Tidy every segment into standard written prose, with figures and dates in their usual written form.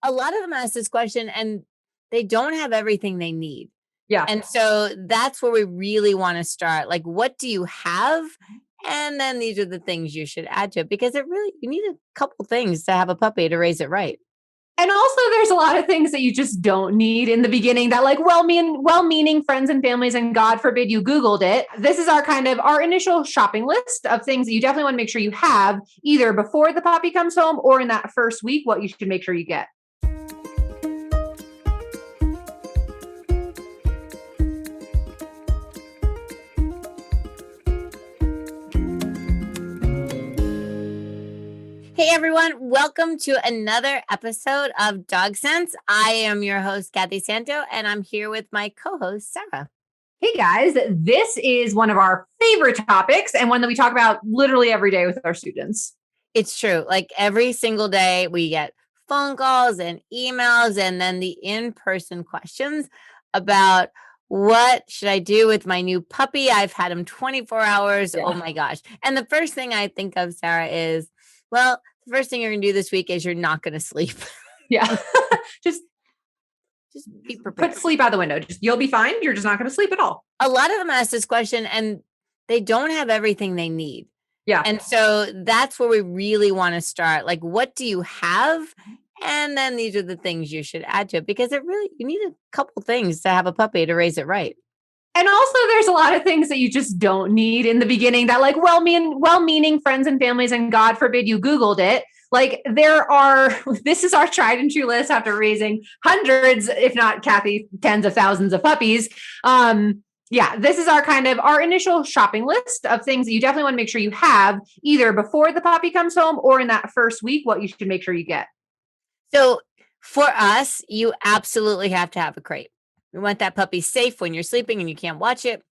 a lot of them ask this question and they don't have everything they need. Yeah. And so that's where we really want to start. Like, what do you have? And then these are the things you should add to it because you need a couple things to have a puppy to raise it right. And also there's a lot of things that you just don't need in the beginning that like well-meaning friends and families, and God forbid you Googled it. This is our initial shopping list of things that you definitely want to make sure you have either before the puppy comes home or in that first week, what you should make sure you get. Hey everyone, welcome to another episode of Dog Sense. I am your host, Kathy Santo, and I'm here with my co-host, Sarah. Hey guys, this is one of our favorite topics and one that we talk about literally every day with our students. It's true. Like every single day we get phone calls and emails and then the in-person questions about what should I do with my new puppy? I've had him 24 hours. Yeah. Oh my gosh. And the first thing I think of, Sarah, is, well, the first thing you're going to do this week is you're not going to sleep. Yeah. just be prepared. Put sleep out the window. You'll be fine. You're just not going to sleep at all. A lot of them ask this question and they don't have everything they need. Yeah. And so that's where we really want to start. Like, what do you have? And then these are the things you should add to it because you need a couple things to have a puppy to raise it right. And also there's a lot of things that you just don't need in the beginning that like well-meaning friends and families, and God forbid you Googled it. Like this is our tried and true list after raising hundreds, if not Kathy, tens of thousands of puppies. This is our initial shopping list of things that you definitely want to make sure you have either before the puppy comes home or in that first week, what you should make sure you get. So for us, you absolutely have to have a crate. We want that puppy safe when you're sleeping and you can't watch it.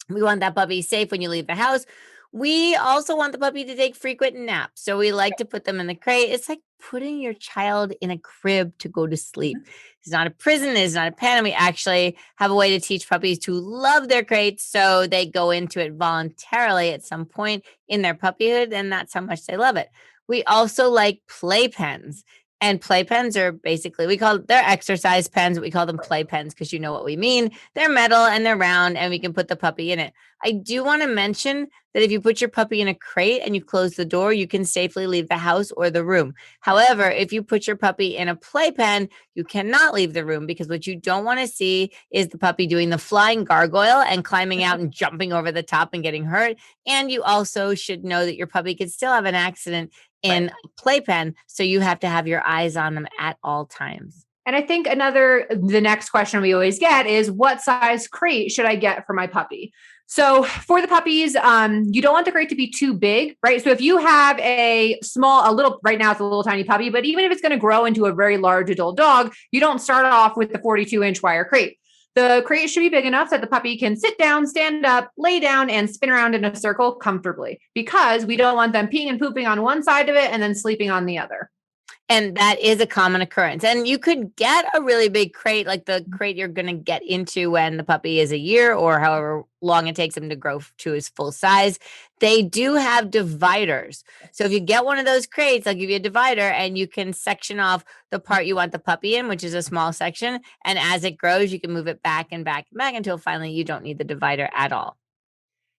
We want that puppy safe when you leave the house. We also want the puppy to take frequent naps. So we like to put them in the crate. It's like putting your child in a crib to go to sleep. It's not a prison. It's not a pen. And we actually have a way to teach puppies to love their crates. So they go into it voluntarily at some point in their puppyhood. And that's how much they love it. We also like playpens. And playpens are basically, they're exercise pens, but we call them playpens because you know what we mean. They're metal and they're round and we can put the puppy in it. I do want to mention that if you put your puppy in a crate and you close the door, you can safely leave the house or the room. However, if you put your puppy in a playpen, you cannot leave the room because what you don't want to see is the puppy doing the flying gargoyle and climbing out and jumping over the top and getting hurt. And you also should know that your puppy could still have an accident in a playpen. So you have to have your eyes on them at all times. And I think the next question we always get is, what size crate should I get for my puppy? So for the puppies, you don't want the crate to be too big, right? So if you have right now it's a little tiny puppy, but even if it's going to grow into a very large adult dog, you don't start off with the 42-inch wire crate. The crate should be big enough that the puppy can sit down, stand up, lay down, and spin around in a circle comfortably because we don't want them peeing and pooping on one side of it and then sleeping on the other. And that is a common occurrence. And you could get a really big crate, like the crate you're going to get into when the puppy is a year or however long it takes him to grow to his full size. They do have dividers. So if you get one of those crates, they'll give you a divider and you can section off the part you want the puppy in, which is a small section. And as it grows, you can move it back and back and back until finally you don't need the divider at all.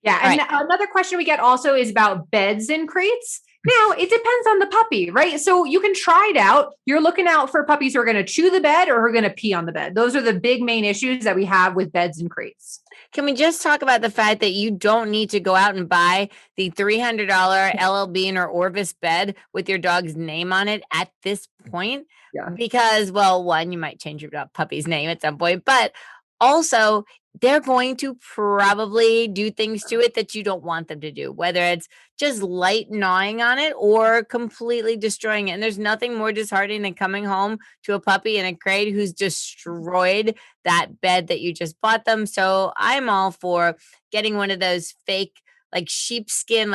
Yeah. And another question we get also is about beds in crates. Now, it depends on the puppy, right? So you can try it out. You're looking out for puppies who are going to chew the bed or who are going to pee on the bed. Those are the big main issues that we have with beds and crates. Can we just talk about the fact that you don't need to go out and buy the $300 LL Bean or Orvis bed with your dog's name on it at this point? Yeah. Because, well, one, you might change your puppy's name at some point, but also they're going to probably do things to it that you don't want them to do, whether it's just light gnawing on it or completely destroying it. And there's nothing more disheartening than coming home to a puppy in a crate who's destroyed that bed that you just bought them. So I'm all for getting one of those fake, like sheepskin,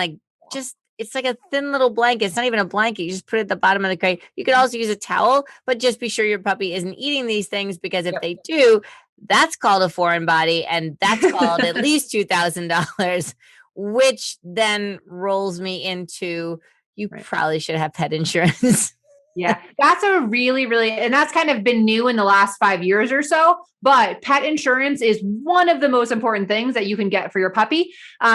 it's like a thin little blanket. It's not even a blanket. You just put it at the bottom of the crate. You could also use a towel, but just be sure your puppy isn't eating these things because if they do, that's called a foreign body and that's called at least $2,000, which then rolls me into, you probably should have pet insurance. Yeah, that's a really, really, and that's kind of been new in the last 5 years or so. But pet insurance is one of the most important things that you can get for your puppy.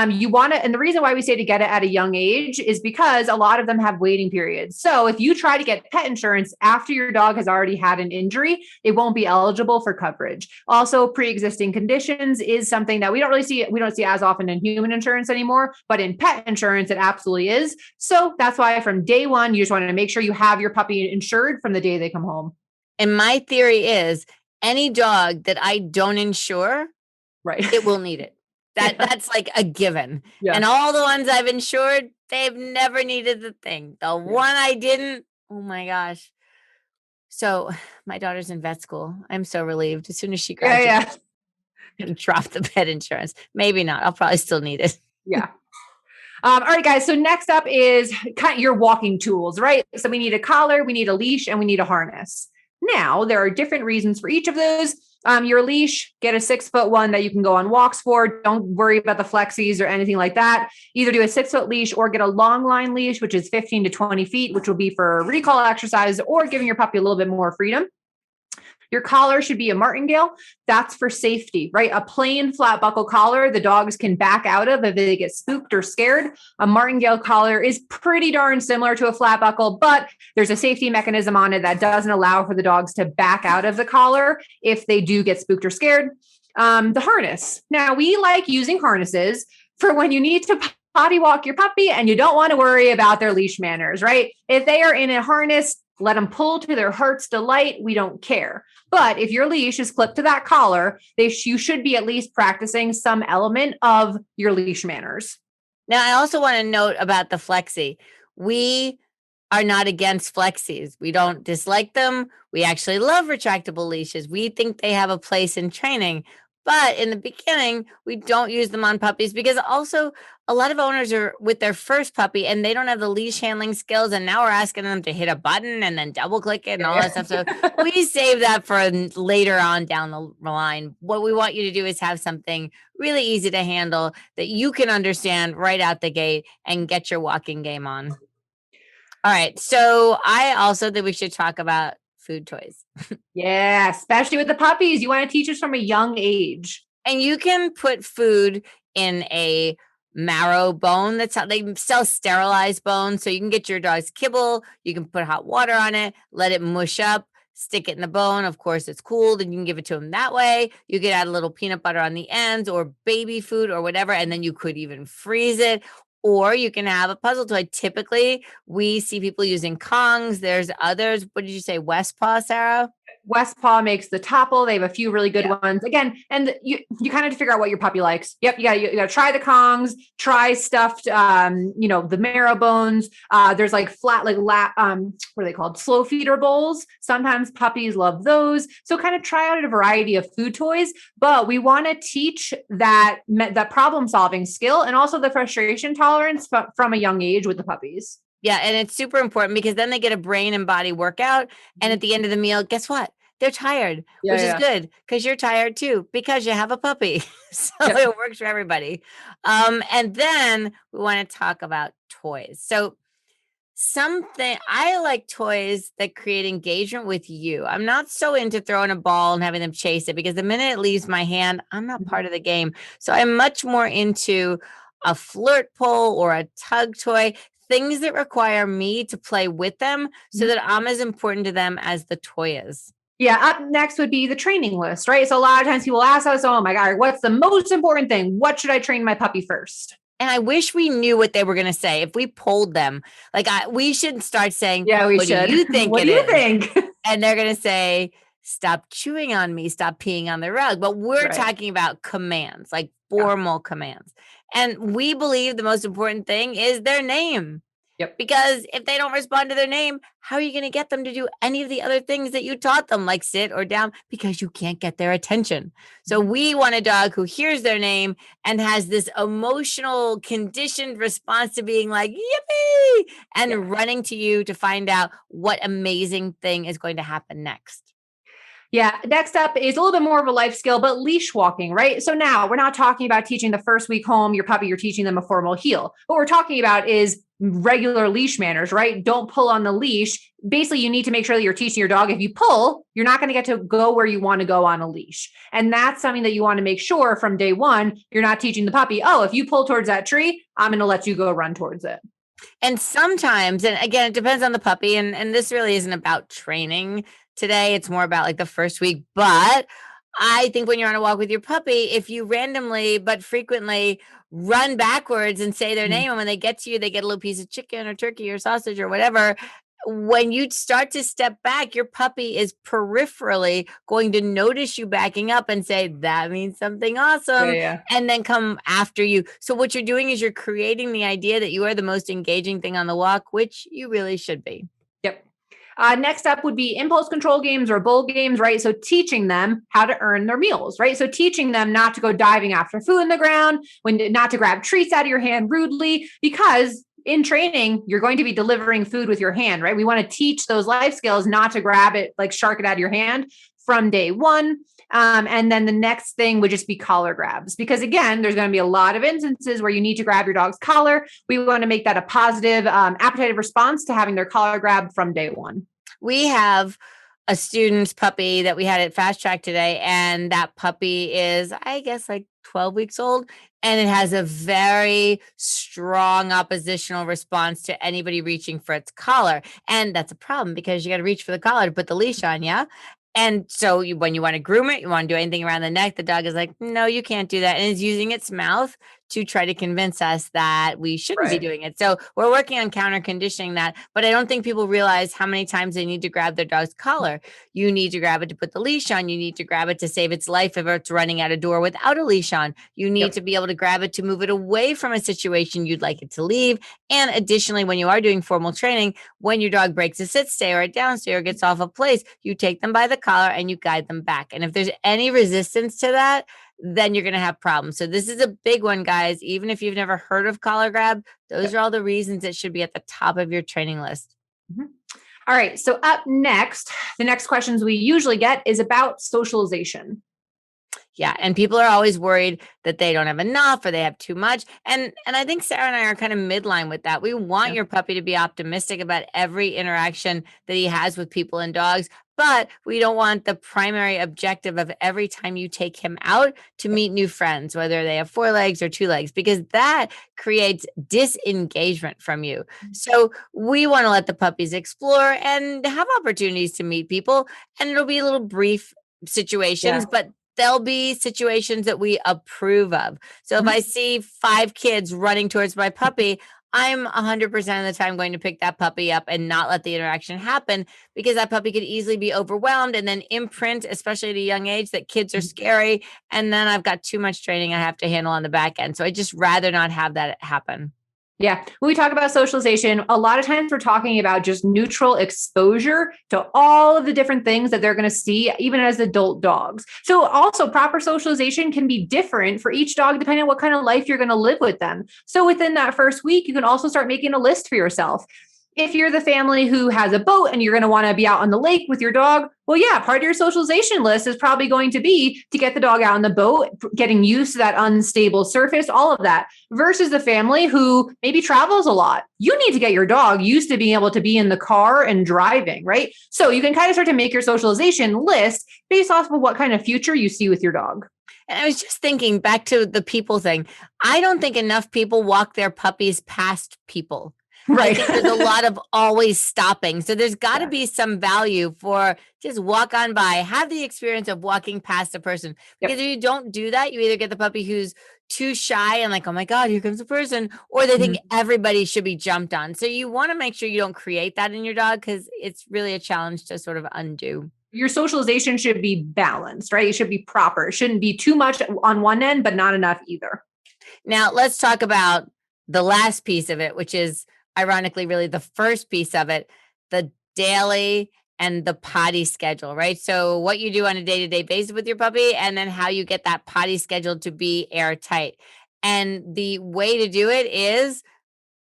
You want to, and the reason why we say to get it at a young age is because a lot of them have waiting periods. So if you try to get pet insurance after your dog has already had an injury, it won't be eligible for coverage. Also, pre-existing conditions is something that we don't really see. We don't see as often in human insurance anymore, but in pet insurance, it absolutely is. So that's why from day one, you just want to make sure you have your puppy insured from the day they come home. And my theory is any dog that I don't insure, Right. it will need it. That's like a given. Yeah. And all the ones I've insured, they've never needed the thing. The one I didn't, oh my gosh. So my daughter's in vet school. I'm so relieved. As soon as she graduates, I'm gonna drop the pet insurance. Maybe not. I'll probably still need it. Yeah. All right, guys. So next up is kind of your walking tools, right? So we need a collar, we need a leash, and we need a harness. Now, there are different reasons for each of those. Your leash, get a 6-foot one that you can go on walks for. Don't worry about the flexies or anything like that. Either do a 6-foot leash or get a long line leash, which is 15 to 20 feet, which will be for recall exercise or giving your puppy a little bit more freedom. Your collar should be a martingale. That's for safety, right? A plain flat buckle collar, the dogs can back out of if they get spooked or scared. A martingale collar is pretty darn similar to a flat buckle, but there's a safety mechanism on it that doesn't allow for the dogs to back out of the collar if they do get spooked or scared. The harness. Now, we like using harnesses for when you need to potty walk your puppy and you don't want to worry about their leash manners, right? If they are in a harness, let them pull to their heart's delight. We don't care. But if your leash is clipped to that collar, you should be at least practicing some element of your leash manners. Now, I also want to note about the flexi. We are not against flexies. We don't dislike them. We actually love retractable leashes. We think they have a place in training. But in the beginning, we don't use them on puppies because also a lot of owners are with their first puppy and they don't have the leash handling skills. And now we're asking them to hit a button and then double click it and all that stuff. So we save that for later on down the line. What we want you to do is have something really easy to handle that you can understand right out the gate and get your walking game on. All right. So I also think we should talk about food toys. Yeah, especially with the puppies. You want to teach us from a young age. And you can put food in a marrow bone. That's how they sell sterilized bones. So you can get your dog's kibble. You can put hot water on it, let it mush up, stick it in the bone. Of course, it's cooled and you can give it to them that way. You could add a little peanut butter on the ends or baby food or whatever. And then you could even freeze it. Or you can have a puzzle toy. Typically, we see people using Kongs. There's others. What did you say? Westpaw, Sarah? Westpaw makes the topple. They have a few really good ones. Again, and you kind of have to figure out what your puppy likes. Yep, you got to try the Kongs, try stuffed, the marrow bones. There's like flat, what are they called? Slow feeder bowls. Sometimes puppies love those. So kind of try out a variety of food toys. But we want to teach that problem solving skill and also the frustration tolerance from a young age with the puppies. Yeah, and it's super important because then they get a brain and body workout. And at the end of the meal, guess what? They're tired, which is good because you're tired too because you have a puppy. So it works for everybody. And then we want to talk about toys. So I like toys that create engagement with you. I'm not so into throwing a ball and having them chase it because the minute it leaves my hand, I'm not part of the game. So I'm much more into a flirt pole or a tug toy. Things that require me to play with them so that I'm as important to them as the toy is. Yeah. Up next would be the training list, right? So a lot of times people ask us, oh my God, what's the most important thing? What should I train my puppy first? And I wish we knew what they were going to say. If we polled them, we should start saying, what do you think what do you think? And they're going to say, stop chewing on me, stop peeing on the rug. But we're talking about commands, like formal commands. And we believe the most important thing is their name. Yep. Because if they don't respond to their name, how are you going to get them to do any of the other things that you taught them, like sit or down, because you can't get their attention. So we want a dog who hears their name and has this emotional conditioned response to being like, yippee, and running to you to find out what amazing thing is going to happen next. Yeah. Next up is a little bit more of a life skill, but leash walking, right? So now we're not talking about teaching the first week home, your puppy, you're teaching them a formal heel. What we're talking about is regular leash manners, right? Don't pull on the leash. Basically, you need to make sure that you're teaching your dog. If you pull, you're not going to get to go where you want to go on a leash. And that's something that you want to make sure from day one, you're not teaching the puppy, oh, if you pull towards that tree, I'm going to let you go run towards it. And sometimes, and again, it depends on the puppy. And this really isn't about training today. It's more about like the first week. But I think when you're on a walk with your puppy, if you randomly but frequently run backwards and say their name, and when they get to you, they get a little piece of chicken or turkey or sausage or whatever. When you start to step back, your puppy is peripherally going to notice you backing up and say, that means something awesome, and then come after you. So what you're doing is you're creating the idea that you are the most engaging thing on the walk, which you really should be. Yep. Next up would be impulse control games or bull games, right? So teaching them how to earn their meals, right? So teaching them not to go diving after food in the ground, not to grab treats out of your hand rudely, because in training, you're going to be delivering food with your hand, right? We want to teach those life skills, not to grab it, like shark it out of your hand from day one. And then the next thing would just be collar grabs, because again, there's going to be a lot of instances where you need to grab your dog's collar. We want to make that a positive, appetitive response to having their collar grabbed from day one. We have a student's puppy that we had at Fast Track today, and that puppy is, I guess, like 12 weeks old, and it has a very strong oppositional response to anybody reaching for its collar. And that's a problem because you got to reach for the collar to put the leash on, yeah? And so when you want to groom it, you want to do anything around the neck, the dog is like, no, you can't do that. And it's using its mouth to try to convince us that we shouldn't be doing it. So we're working on counter conditioning that, but I don't think people realize how many times they need to grab their dog's collar. You need to grab it to put the leash on. You need to grab it to save its life if it's running out a door without a leash on. You need to be able to grab it to move it away from a situation you'd like it to leave. And additionally, when you are doing formal training, when your dog breaks a sit stay or a down stay or gets off a place, you take them by the collar and you guide them back. And if there's any resistance to that, then you're going to have problems. So this is a big one, guys. Even if you've never heard of collar grab, those are all the reasons it should be at the top of your training list. Mm-hmm. All right. So up next, the next questions we usually get is about socialization. Yeah. And people are always worried that they don't have enough or they have too much. And I think Sarah and I are kind of midline with that. We want your puppy to be optimistic about every interaction that he has with people and dogs, but we don't want the primary objective of every time you take him out to meet new friends, whether they have 4 legs or 2 legs, because that creates disengagement from you. So we want to let the puppies explore and have opportunities to meet people. And it'll be little brief situations, but there'll be situations that we approve of. So if I see 5 kids running towards my puppy, I'm 100% of the time going to pick that puppy up and not let the interaction happen, because that puppy could easily be overwhelmed and then imprint, especially at a young age, that kids are scary. And then I've got too much training I have to handle on the back end. So I just rather not have that happen. Yeah. When we talk about socialization, a lot of times we're talking about just neutral exposure to all of the different things that they're going to see, even as adult dogs. So also proper socialization can be different for each dog, depending on what kind of life you're going to live with them. So within that first week, you can also start making a list for yourself. If you're the family who has a boat and you're going to want to be out on the lake with your dog, well, yeah, part of your socialization list is probably going to be to get the dog out on the boat, getting used to that unstable surface, all of that, versus the family who maybe travels a lot. You need to get your dog used to being able to be in the car and driving, right? So you can kind of start to make your socialization list based off of what kind of future you see with your dog. And I was just thinking back to the people thing. I don't think enough people walk their puppies past people. Right. I think there's a lot of always stopping. So there's got to be some value for just walk on by, have the experience of walking past a person. Because if you don't do that, you either get the puppy who's too shy and like, oh my God, here comes a person, or they think everybody should be jumped on. So you want to make sure you don't create that in your dog, because it's really a challenge to sort of undo. Your socialization should be balanced, right? It should be proper. It shouldn't be too much on one end, but not enough either. Now let's talk about the last piece of it, which is ironically really the first piece of it, the daily and the potty schedule, right? So what you do on a day-to-day basis with your puppy, and then how you get that potty schedule to be airtight. And the way to do it is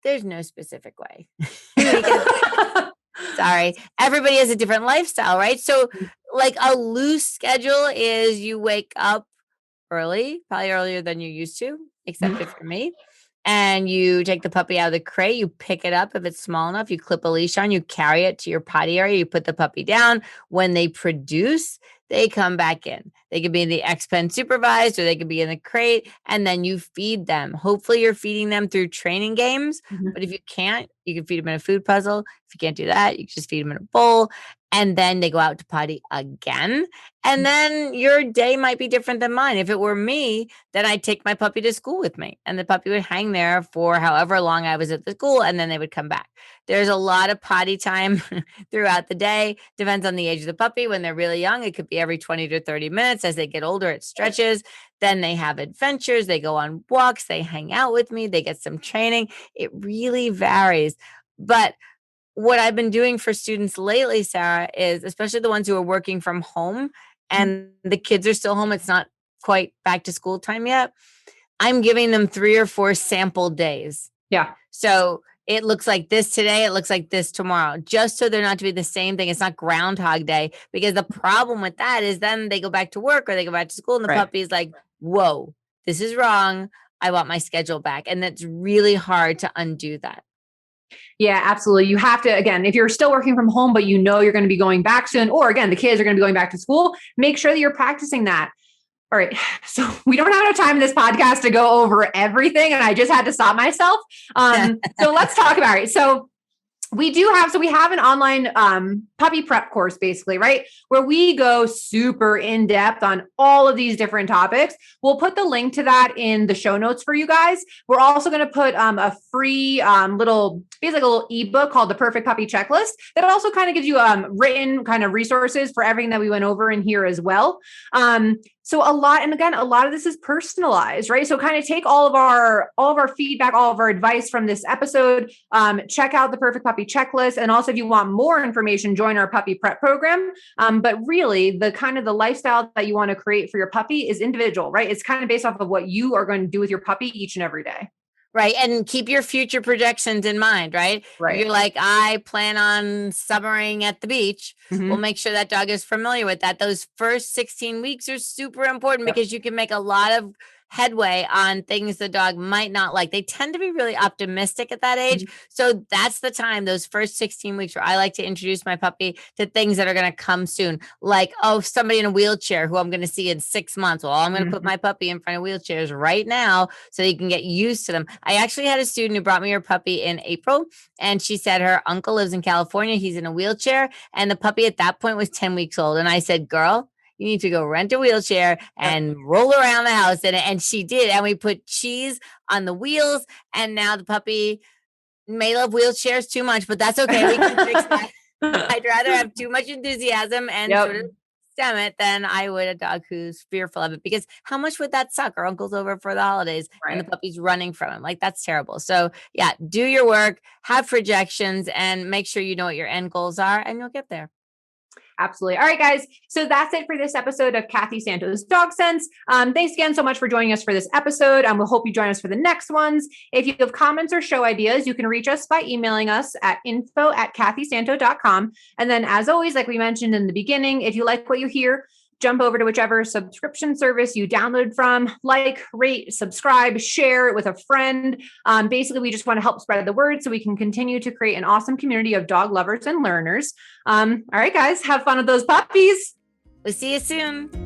there's no specific way. Sorry, everybody has a different lifestyle, right? So like a loose schedule is you wake up early, probably earlier than you used to, except if you're me. And you take the puppy out of the crate, you pick it up if it's small enough, you clip a leash on, you carry it to your potty area, you put the puppy down. When they produce, they come back in. They could be in the X-Pen supervised or they could be in the crate, and then you feed them. Hopefully you're feeding them through training games, but if you can't, you can feed them in a food puzzle. If you can't do that, you can just feed them in a bowl, and then they go out to potty again. And then your day might be different than mine. If it were me, then I'd take my puppy to school with me, and the puppy would hang there for however long I was at the school, and then they would come back. There's a lot of potty time throughout the day. Depends on the age of the puppy. When they're really young, it could be every 20 to 30 minutes. As they get older, it stretches. Then they have adventures. They go on walks. They hang out with me. They get some training. It really varies. But what I've been doing for students lately, Sarah, is especially the ones who are working from home and the kids are still home. It's not quite back to school time yet. I'm giving them 3 or 4 sample days. Yeah. So it looks like this today. It looks like this tomorrow, just so they're not to be the same thing. It's not Groundhog Day, because the problem with that is then they go back to work or they go back to school and the puppy is like, whoa, this is wrong. I want my schedule back. And it's really hard to undo that. Yeah, absolutely. You have to, again, if you're still working from home, but you know you're going to be going back soon, or again, the kids are going to be going back to school, make sure that you're practicing that. All right. So we don't have enough time in this podcast to go over everything, and I just had to stop myself. So let's talk about it. So we have an online puppy prep course, basically, right? Where we go super in depth on all of these different topics. We'll put the link to that in the show notes for you guys. We're also going to put a free basically a little ebook called the Perfect Puppy Checklist that also kind of gives you written kind of resources for everything that we went over in here as well. So a lot of this is personalized, right? So kind of take all of our feedback, all of our advice from this episode, check out the Perfect Puppy Checklist. And also if you want more information, join our puppy prep program. But really the kind of the lifestyle that you want to create for your puppy is individual, right? It's kind of based off of what you are going to do with your puppy each and every day. Right. And keep your future projections in mind, right? Right. You're like, I plan on summering at the beach. We'll make sure that dog is familiar with that. Those first 16 weeks are super important because you can make a lot of headway on things the dog might not like. They tend to be really optimistic at that age. So that's the time, those first 16 weeks, where I like to introduce my puppy to things that are going to come soon. Like, somebody in a wheelchair who I'm going to see in 6 months. Well, I'm going to put my puppy in front of wheelchairs right now so you can get used to them. I actually had a student who brought me her puppy in April, and she said her uncle lives in California. He's in a wheelchair, and the puppy at that point was 10 weeks old. And I said, girl, you need to go rent a wheelchair and roll around the house in it. And she did. And we put cheese on the wheels. And now the puppy may love wheelchairs too much, but that's okay. We can fix that. I'd rather have too much enthusiasm and sort of stem it than I would a dog who's fearful of it, because how much would that suck? Our uncle's over for the holidays and the puppy's running from him. Like, that's terrible. So yeah, do your work, have projections, and make sure you know what your end goals are, and you'll get there. Absolutely. All right, guys. So that's it for this episode of Kathy Santo's Dog Sense. Thanks again so much for joining us for this episode. We'll hope you join us for the next ones. If you have comments or show ideas, you can reach us by emailing us at info@kathysanto.com. And then, as always, like we mentioned in the beginning, if you like what you hear, jump over to whichever subscription service you download from, rate, subscribe, share it with a friend. Basically, we just want to help spread the word so we can continue to create an awesome community of dog lovers and learners. All right, guys, have fun with those puppies. We'll see you soon.